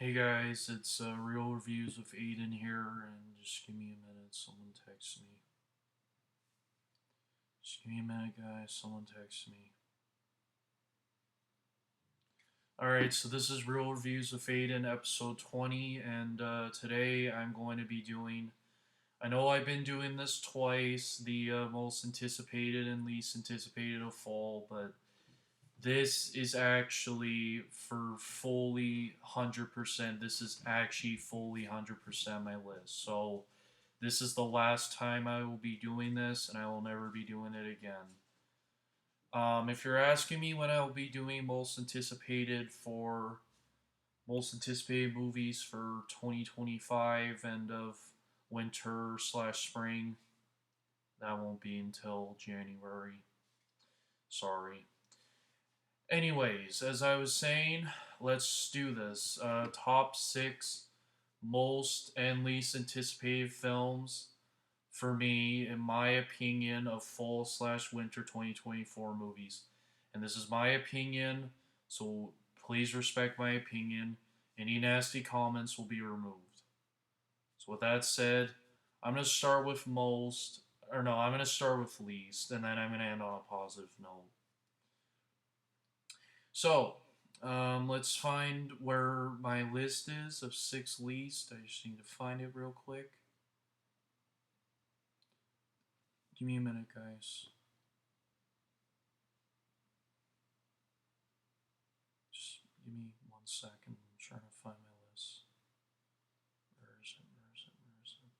Hey guys, it's Real Reviews with Aiden here, and just give me a minute. Someone text me. Just give me a minute, guys. Someone text me. Alright, so this is Real Reviews with Aiden, episode 20, and today I'm going to be doing. I know I've been doing this twice, the most anticipated and least anticipated of fall, but this is actually for fully 100%. This is actually fully 100% my list. So this is the last time I will be doing this, and I will never be doing it again. If you're asking me when I will be doing most anticipated movies for 2025 and of winter/spring, that won't be until January. Sorry. Anyways, as I was saying, let's do this. Top six most and least anticipated films for me, in my opinion, of fall/winter 2024 movies. And this is my opinion, so please respect my opinion. Any nasty comments will be removed. So, with that said, I'm going to start with most, or no, I'm going to start with least, and then I'm going to end on a positive note. So, let's find where my list is of six least. I just need to find it real quick. Give me a minute, guys. Just give me 1 second. I'm trying to find my list. Where is it? Where is it? Where is it?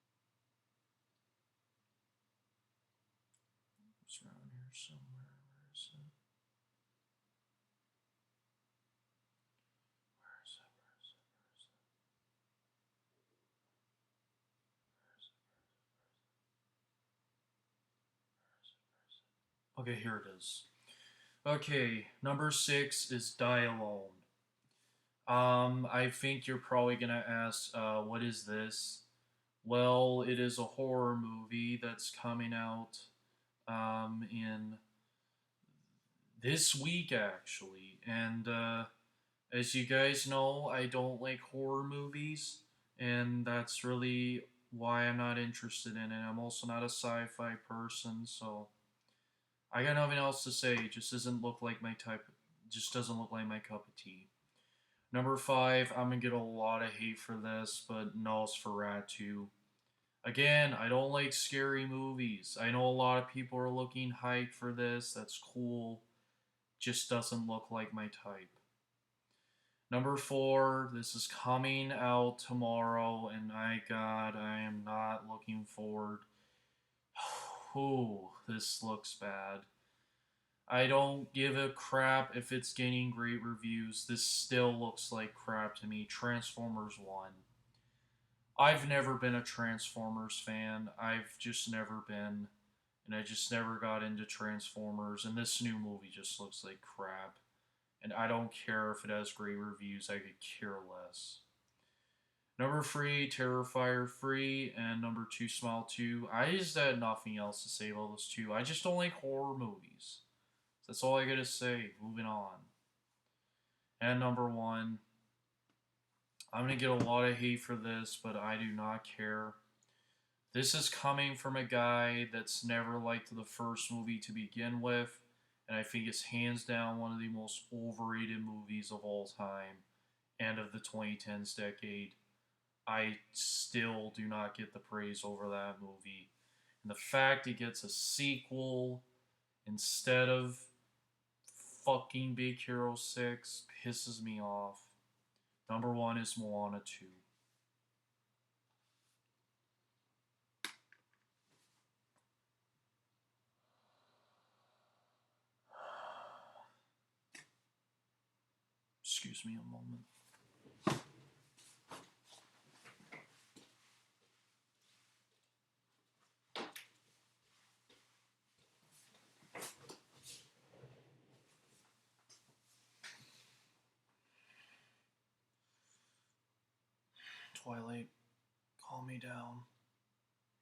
It's around here somewhere. Where is it? Where is it? Where is it? Where is it? Where is it? Where is it? Okay, here it is. Okay, number six is Die Alone. I think you're probably gonna ask, what is this? Well, it is a horror movie that's coming out in this week actually, and as you guys know, I don't like horror movies, and that's really why I'm not interested in it. I'm also not a sci-fi person, so I got nothing else to say. It just doesn't look like my type. Just doesn't look like my cup of tea. Number five, I'm gonna get a lot of hate for this, but Nosferatu. Again, I don't like scary movies. I know a lot of people are looking hyped for this. That's cool. Just doesn't look like my type. Number four, this is coming out tomorrow, and God, I am not looking forward. Ooh, this looks bad. I don't give a crap if it's getting great reviews. This still looks like crap to me. Transformers 1. I've never been a Transformers fan. I've just never been. And I just never got into Transformers. And this new movie just looks like crap. And I don't care if it has great reviews. I could care less. Number three, Terrifier 3, and number two, Smile 2. I just had nothing else to say about those two. I just don't like horror movies. That's all I gotta say. Moving on. And number one, I'm gonna get a lot of hate for this, but I do not care. This is coming from a guy that's never liked the first movie to begin with, and I think it's hands down one of the most overrated movies of all time and of the 2010s decade. I still do not get the praise over that movie. And the fact it gets a sequel instead of fucking Big Hero 6 pisses me off. Number one is Moana 2. Excuse me a moment. Twilight, calm me down.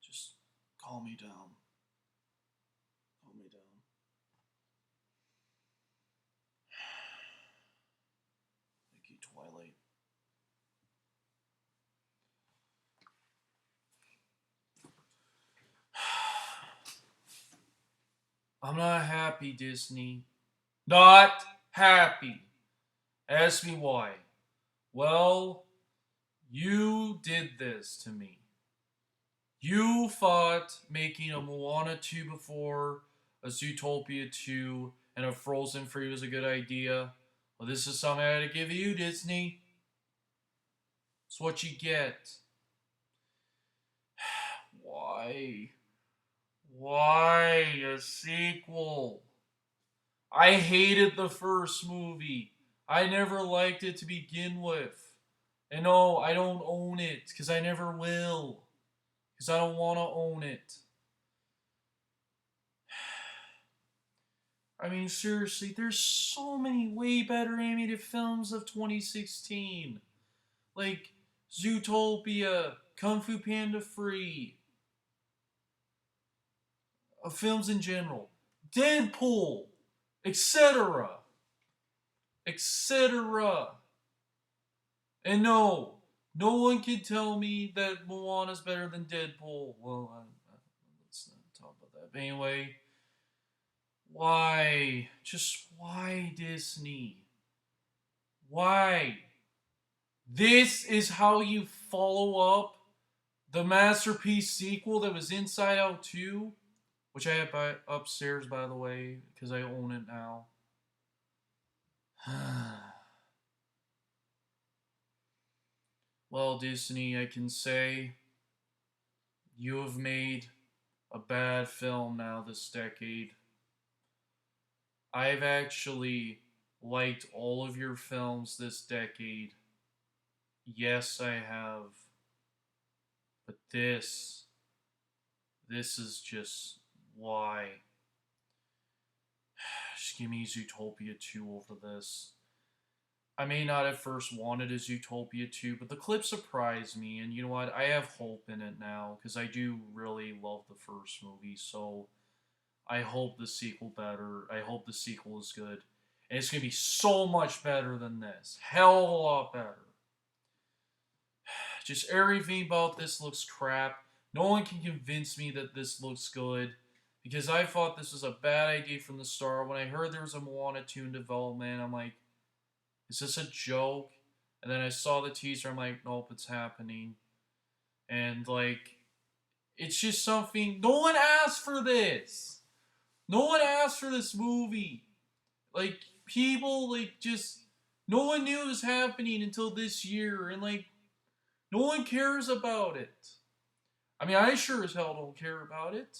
Just calm me down. Calm me down. Thank you, Twilight. I'm not happy, Disney. Not happy. Ask me why. Well, you did this to me. You thought making a Moana 2 before a Zootopia 2 and a Frozen 3 was a good idea. Well, this is something I had to give you, Disney. It's what you get. Why? Why a sequel? I hated the first movie. I never liked it to begin with. And no, I don't own it because I never will. Because I don't want to own it. I mean, seriously, there's so many way better animated films of 2016. Like Zootopia, Kung Fu Panda Free, films in general, Deadpool, etc. etc. And no, no one can tell me that Moana's better than Deadpool. Well, let's not talk about that. But anyway, why? Just why, Disney? Why? This is how you follow up the masterpiece sequel that was Inside Out 2, which I have upstairs, by the way, because I own it now. Well, Disney, I can say you have made a bad film now this decade. I've actually liked all of your films this decade. Yes, I have. But this is just why. Just give me Zootopia 2 over this. I may not have first wanted a Zootopia 2, but the clip surprised me, and you know what? I have hope in it now, because I do really love the first movie, so I hope the sequel better. I hope the sequel is good. And it's going to be so much better than this. Hell of a lot better. Just everything about this looks crap. No one can convince me that this looks good. Because I thought this was a bad idea from the start. When I heard there was a Moana 2 in development, I'm like, is this a joke? And then I saw the teaser, I'm like, nope, it's happening. And like, it's just something. No one asked for this. No one asked for this movie. Like, people, like, just. No one knew it was happening until this year. And like, no one cares about it. I mean, I sure as hell don't care about it.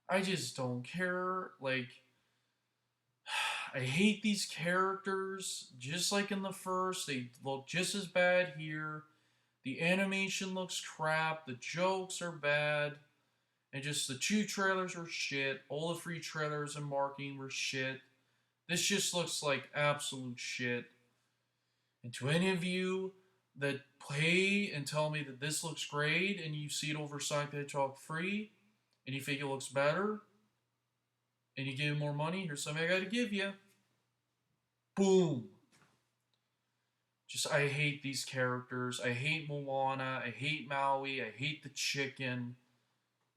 I just don't care. Like, I hate these characters, just like in the first. They look just as bad here. The animation looks crap. The jokes are bad. And just the two trailers were shit. All the free trailers and marketing were shit. This just looks like absolute shit. And to any of you that play and tell me that this looks great and you see it over Sonic the Hedgehog free and you think it looks better and you give more money, here's something I gotta give you. Boom. Just, I hate these characters. I hate Moana. I hate Maui. I hate the chicken.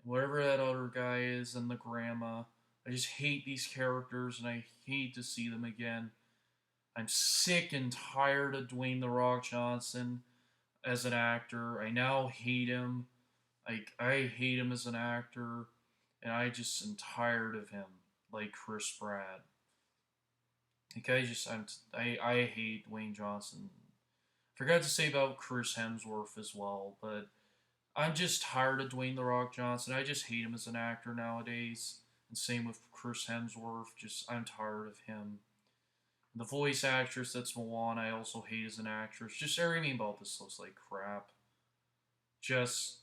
Whatever that other guy is and the grandma. I just hate these characters and I hate to see them again. I'm sick and tired of Dwayne The Rock Johnson as an actor. I now hate him. I hate him as an actor. And I just am tired of him. Like Chris Pratt. Like I hate Dwayne Johnson. Forgot to say about Chris Hemsworth as well, but I'm just tired of Dwayne The Rock Johnson. I just hate him as an actor nowadays. And same with Chris Hemsworth. Just, I'm tired of him. The voice actress that's Moana, I also hate as an actress. Just everything about this looks like crap. Just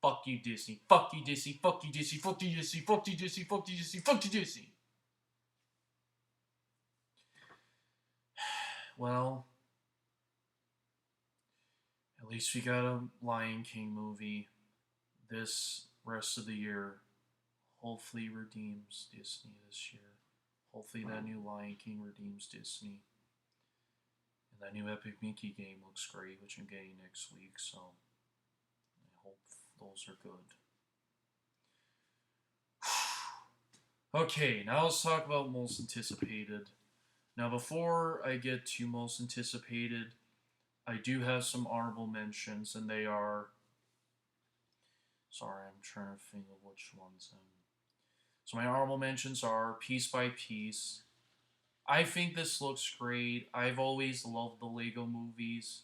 fuck you, Disney. Fuck you, Disney. Fuck you, Disney. Fuck you, Disney. Fuck you, Disney. Fuck you, Disney. Fuck you, Disney. Well, at least we got a Lion King movie this rest of the year. Hopefully redeems Disney this year. Hopefully that new Lion King redeems Disney. And that new Epic Mickey game looks great, which I'm getting next week, so I hope those are good. Okay, now let's talk about most anticipated. Now, before I get to most anticipated, I do have some honorable mentions, and they are. Sorry, I'm trying to think of which ones. So, my honorable mentions are Piece by Piece. I think this looks great. I've always loved the Lego movies.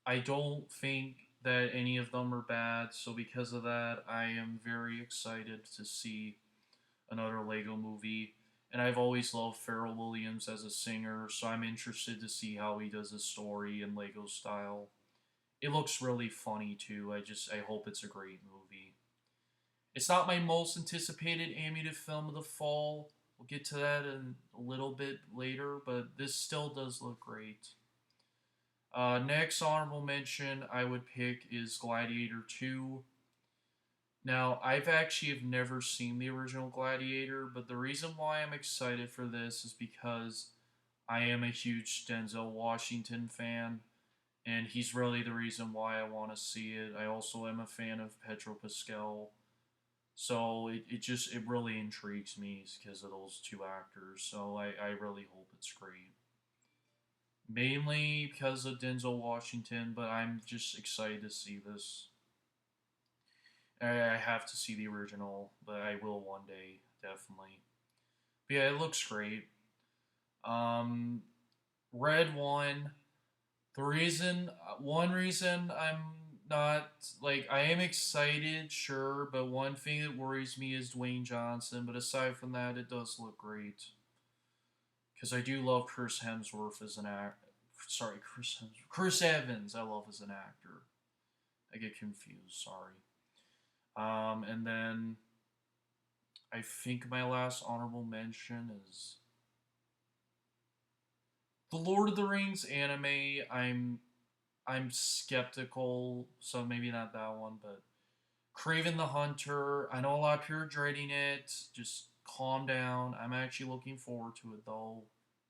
I don't think that any of them are bad, so because of that, I am very excited to see another Lego movie. And I've always loved Pharrell Williams as a singer, so I'm interested to see how he does his story in Lego style. It looks really funny too. I hope it's a great movie. It's not my most anticipated animated film of the fall. We'll get to that in a little bit later, but this still does look great. Next honorable mention I would pick is Gladiator 2. Now, I've actually have never seen the original Gladiator, but the reason why I'm excited for this is because I am a huge Denzel Washington fan, and he's really the reason why I want to see it. I also am a fan of Pedro Pascal, so it really intrigues me because of those two actors. So I really hope it's great. Mainly because of Denzel Washington, but I'm just excited to see this. I have to see the original, but I will one day, definitely. But yeah, it looks great. Um, Red One. One reason I'm not like I am excited, sure, but one thing that worries me is Dwayne Johnson. But aside from that, it does look great because I do love Chris Hemsworth as an actor. Sorry, Chris Evans. I love as an actor. I get confused. Sorry. And then I think my last honorable mention is the Lord of the Rings anime. I'm skeptical, so maybe not that one, but Craven the Hunter. I know a lot of people are dreading it. Just calm down. I'm actually looking forward to it though.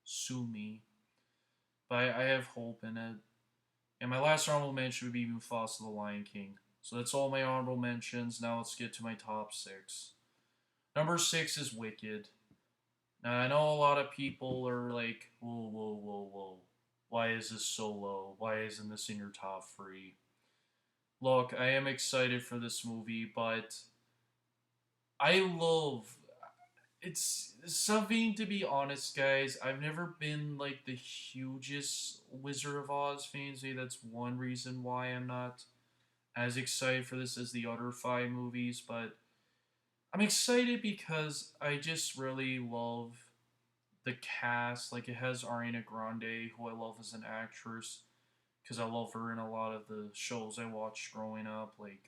Sue me. But I have hope in it. And my last honorable mention would be Mufasa the Lion King. So that's all my honorable mentions. Now let's get to my top six. Number six is Wicked. Now I know a lot of people are like, whoa, whoa, whoa, whoa. Why is this so low? Why isn't this in your top three? Look, I am excited for this movie, but I love it's something to be honest, guys. I've never been like the hugest Wizard of Oz fan. Maybe that's one reason why I'm not as excited for this as the other five movies, but I'm excited because I just really love the cast. Like it has Ariana Grande, who I love as an actress, because I love her in a lot of the shows I watched growing up, like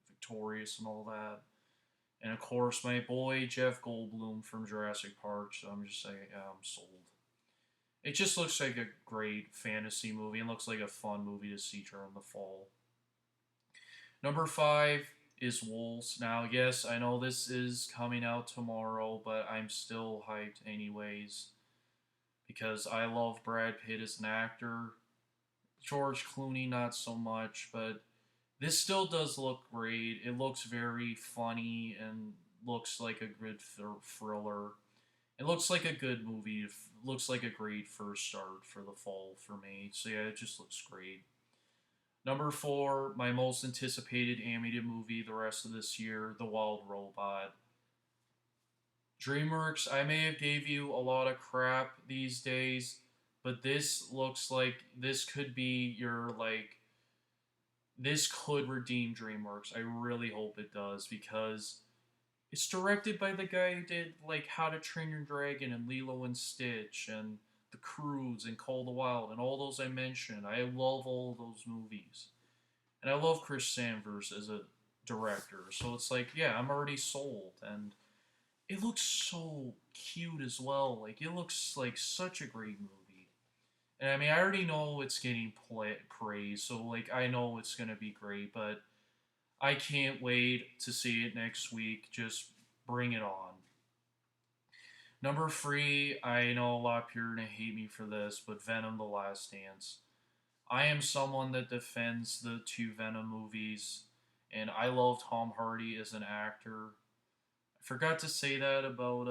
Victorious and all that. And of course, my boy Jeff Goldblum from Jurassic Park. So I'm just saying, yeah, I'm sold. It just looks like a great fantasy movie and looks like a fun movie to see during the fall. Number five is Wolves. Now, yes, I know this is coming out tomorrow, but I'm still hyped anyways because I love Brad Pitt as an actor. George Clooney, not so much, but this still does look great. It looks very funny and looks like a good thriller. It looks like a good movie. It looks like a great first start for the fall for me. So yeah, it just looks great. Number four, my most anticipated animated movie the rest of this year, The Wild Robot. DreamWorks, I may have gave you a lot of crap these days, but this looks like this could be your like this could redeem DreamWorks. I really hope it does because it's directed by the guy who did like How to Train Your Dragon and Lilo and Stitch and The Cruise and Call the Wild and all those I mentioned. I love all those movies. And I love Chris Sanders as a director. So it's like, yeah, I'm already sold. And it looks so cute as well. Like it looks like such a great movie. And I mean, I already know it's getting praise, so like I know it's gonna be great, but I can't wait to see it next week. Just bring it on. Number three, I know a lot of people are gonna hate me for this, but Venom: The Last Dance. I am someone that defends the two Venom movies, and I love Tom Hardy as an actor. I Forgot to say that about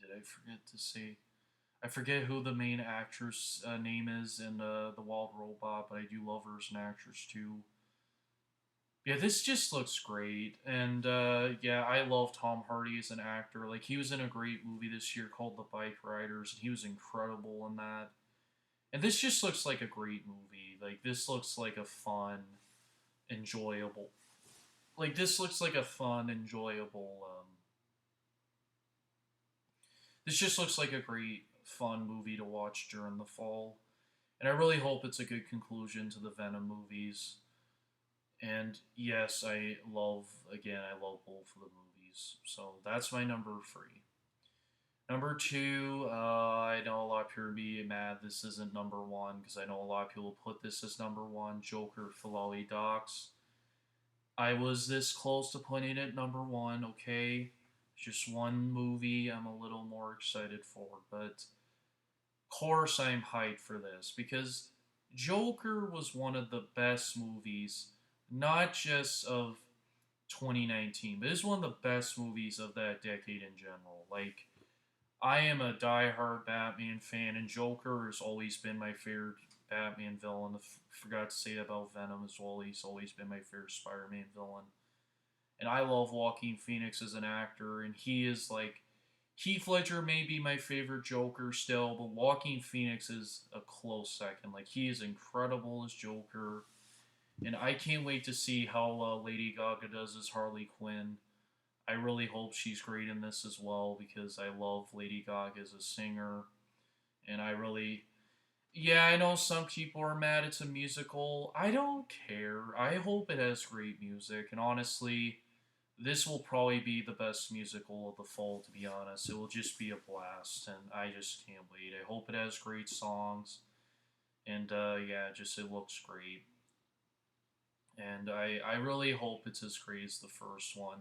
did I forget to say I forget who the main actress name is in The Wild Robot, but I do love her as an actress too. Yeah, this just looks great, and yeah, I love Tom Hardy as an actor. Like he was in a great movie this year called The Bike Riders, and he was incredible in that. And this just looks like a great movie. Like this looks like a fun, enjoyable. Like this looks like a fun, enjoyable. This just looks like a great, fun movie to watch during the fall. And I really hope it's a good conclusion to the Venom movies. And yes, I love both of the movies. So that's my number three. Number two, I know a lot of people will be mad this isn't number one because I know a lot of people put this as number one. Joker Philly Docs. I was this close to putting it number one, okay? Just one movie I'm a little more excited for, but of course I'm hyped for this because Joker was one of the best movies, not just of 2019, but it's one of the best movies of that decade in general. Like, I am a die-hard Batman fan, and Joker has always been my favorite Batman villain. Forgot to say that about Venom as well. He's always been my favorite Spider-Man villain. And I love Joaquin Phoenix as an actor, and he is like Heath Ledger may be my favorite Joker still, but Joaquin Phoenix is a close second. Like he is incredible as Joker, and I can't wait to see how Lady Gaga does as Harley Quinn. I really hope she's great in this as well because I love Lady Gaga as a singer, and I really, yeah, I know some people are mad it's a musical. I don't care. I hope it has great music, and honestly, this will probably be the best musical of the fall, to be honest. It will just be a blast, and I just can't wait. I hope it has great songs, and yeah, just it looks great. And I really hope it's as great as the first one.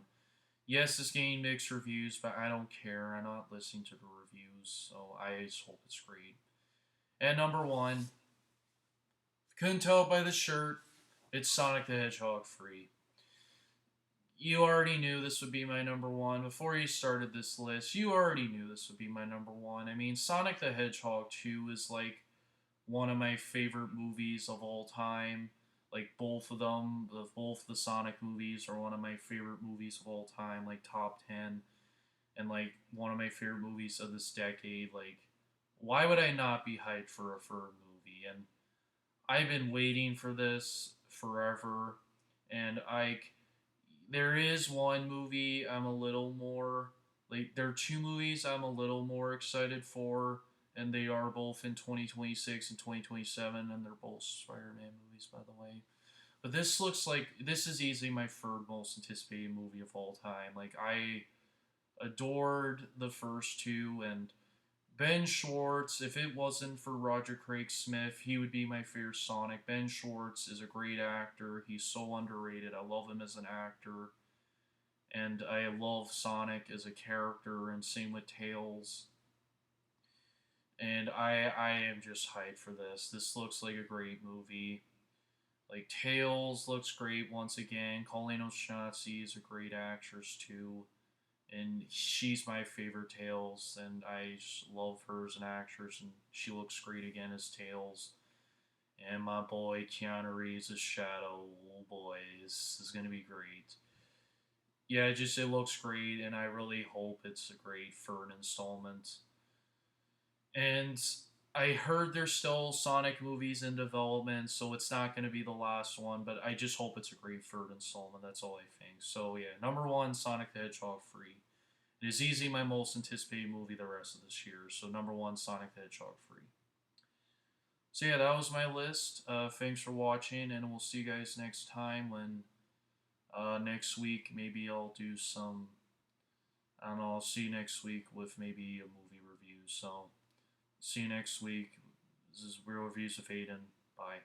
Yes, it's getting mixed reviews, but I don't care. I'm not listening to the reviews, so I just hope it's great. And number one, couldn't tell by the shirt, it's Sonic the Hedgehog free. You already knew this would be my number one. Before you started this list, you already knew this would be my number one. I mean, Sonic the Hedgehog 2 is like one of my favorite movies of all time. Like both of them, both the Sonic movies are one of my favorite movies of all time, like top 10, and like one of my favorite movies of this decade. Like, why would I not be hyped for a third movie? And I've been waiting for this forever, and there is one movie I'm a little more like there are two movies I'm a little more excited for, and they are both in 2026 and 2027, and they're both Spider-Man movies, by the way. But this looks like this is easily my third most anticipated movie of all time. Like I adored the first two, and Ben Schwartz, if it wasn't for Roger Craig Smith, he would be my favorite Sonic. Ben Schwartz is a great actor. He's so underrated. I love him as an actor. And I love Sonic as a character, and same with Tails. And I am just hyped for this. This looks like a great movie. Like Tails looks great once again. Colleen O'Shaughnessy is a great actress too, and she's my favorite Tails, and I just love her as an actress, and she looks great again as Tails. And my boy Keanu Reeves as Shadow. Oh boy, this is gonna be great. Yeah, it looks great, and I really hope it's a great third installment. And I heard there's still Sonic movies in development, so it's not going to be the last one. But I just hope it's a great third installment. That's all I think. So yeah, number one, Sonic the Hedgehog free. It is easily my most anticipated movie the rest of this year. So number one, Sonic the Hedgehog free. So yeah, that was my list. Thanks for watching, and we'll see you guys next time. When next week maybe I'll do some. I don't know. I'll see you next week with maybe a movie review. So see you next week. This is Real Reviews of Aiden. Bye.